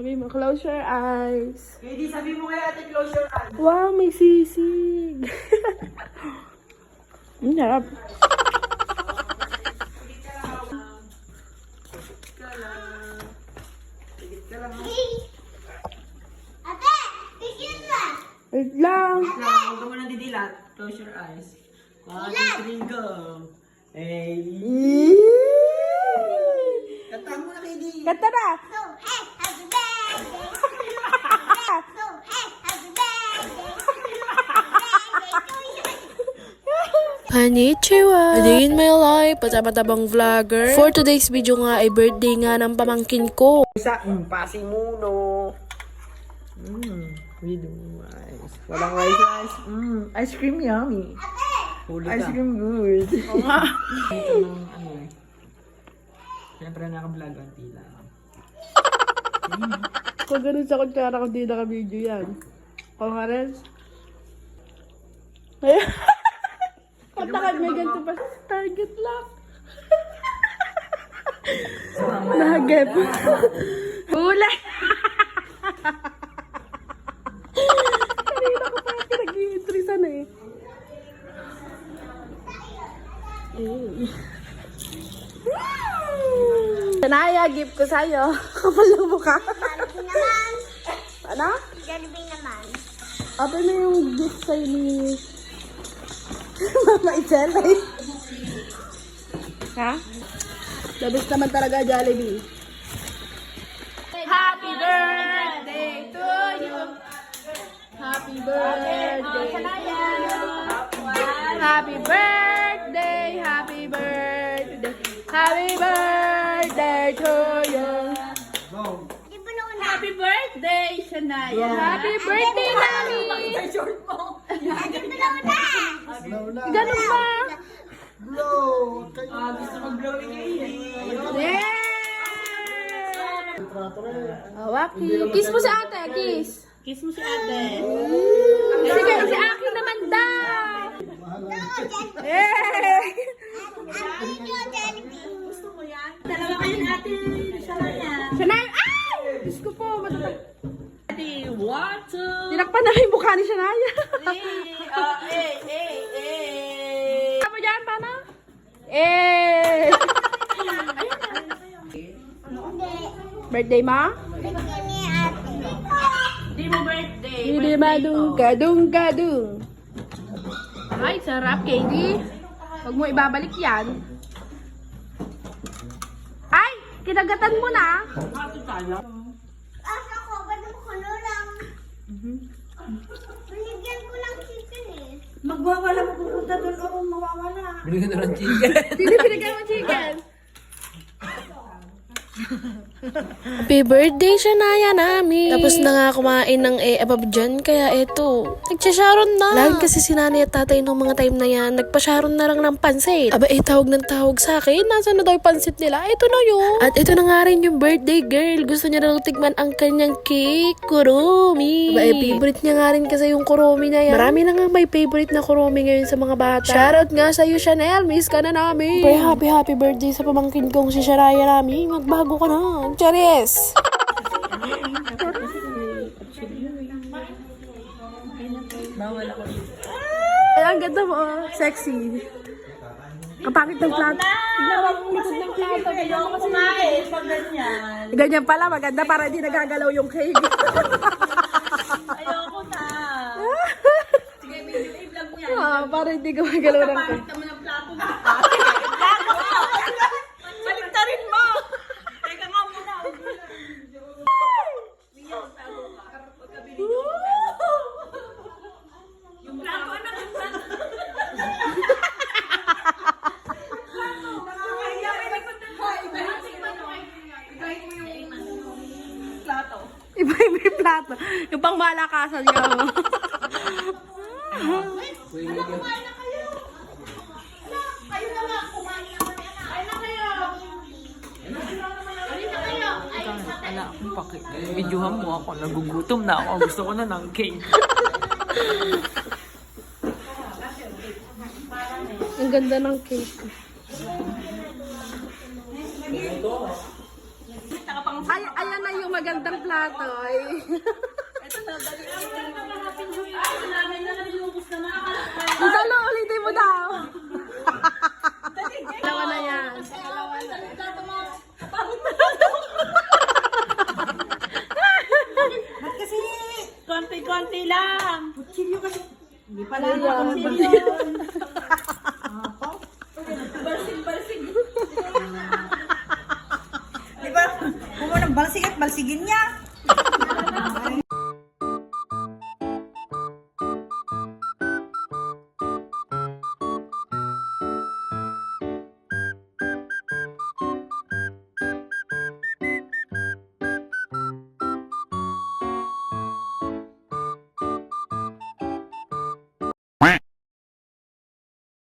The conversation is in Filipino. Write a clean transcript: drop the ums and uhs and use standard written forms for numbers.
Sabi mo, close your eyes. Hindi, sabi mo kaya ate, close your eyes. Wow, may sisig. Ang sarap. Ate, tigil na. Wait lang. Huwag ka muna didilat. Close your eyes. 1, 2, 3, go. Hey. Kanta mo na kay Di. Kata na. So, hey, happy birthday. So, hey, happy birthday. Konnichiwa! A day in my life, patama-tabang vlogger. For today's video nga ay birthday nga ng pamangkin ko. Isa, pasimuno. With rice. Walang rice. Ice cream yummy. Ice cream good. Oo nga. Ito ng ano eh. Siyempre naka-vlog ang tila. Kung ganun sa kutsara kung di naka-video yan. Kung nga rin. Katakad may ganito pa. Target lock. Nugget. Ulay. Kanina ko pa pinag-i-entry sana eh. Sanaya, gift ko sa'yo. Kapal ng mukha. Jollibee naman. Ano? Jollibee naman. Open mo yung gift sa'yo ni Mama Itzel. Ha? The best naman talaga, Jollibee. Happy birthday to you. Happy birthday to you. Happy birthday, happy birthday. Happy birthday to you. Di ba naman na? Happy birthday, Shania. Happy birthday, Mami. Di ba naman na? Ganun ba? Gusto mag-blow ni Katie. Yeah! Waki. Kiss mo si ate, kiss. Kiss mo si ate. Sige, si akin naman daw. Yeah! Gusto mo yan? Talaga kayo ate, Shania. Shania, ay! Diyos ko po, matatag. Tinakpan na yung mukha ni Shania. Ano dyan, paano? Birthday ma? Bigyan ni ate. Hindi madung kadung kadung. Ay, sarap, Katie. Huwag mo ibabalik yan. Ay, kinagatan mo na. Asa ko, ba't mo ko lang? Binigyan ko ng chicken eh. Magwawala mo pupunta doon o mawawala. Binigyan na ng chicken. Sino pinigyan mo chicken? Happy birthday, Shania namin! Tapos na nga kumain ng above dyan, kaya eto, nagsasharon na! Lagi kasi si nanay at tatay nung mga time na yan, nagpasharon na lang ng pansit. Aba, tawag ng tawag sa akin, nasa na daw yung pansit nila? Ito na yun! At ito na nga rin yung birthday girl, gusto niya na tikman ang kanyang cake, kuromi! Aba, favorite niya nga rin kasi yung kuromi na yan. Marami na nga may favorite na kuromi ngayon sa mga bata. Shoutout nga sa'yo, Chanel, miss ka na namin! Happy birthday sa pamangkin kong si Sharaya namin, magbago ka na! Charis! Ay, ang ganda mo, oh. Sexy. Kapakit ng plato. Tignan mo ang likod ng plato. Tignan mo kasi Kumain, pag ganyan. ganyan pala, maganda para hindi nagagalaw yung cake. Ayoko na. Sige, video i-vlog mo yan. Para hindi gumagalaw ng cake. Pakita mo ng plato mo. Baliktarin mo. Teka nga muna. Yung plato, anak, yung plato. Iba yung plato. Yung pang malakasan niya. Kayo na lang, kumain naman yan. Kain na kayo. Halika kayo. Ala, akong videohan mo ako. Nagugutom na ako. Gusto ko na ng cake. Ang ganda ng cake. Ay, ayan na yung magandang plato. Ay. Dalo, ulitin mo daw. Dalawa na yan. Konti-konti lang. Kutsilyo kasi. Hindi pala Barsig-barsig. Di ba? Kung mo ng balsig at balsigin niya.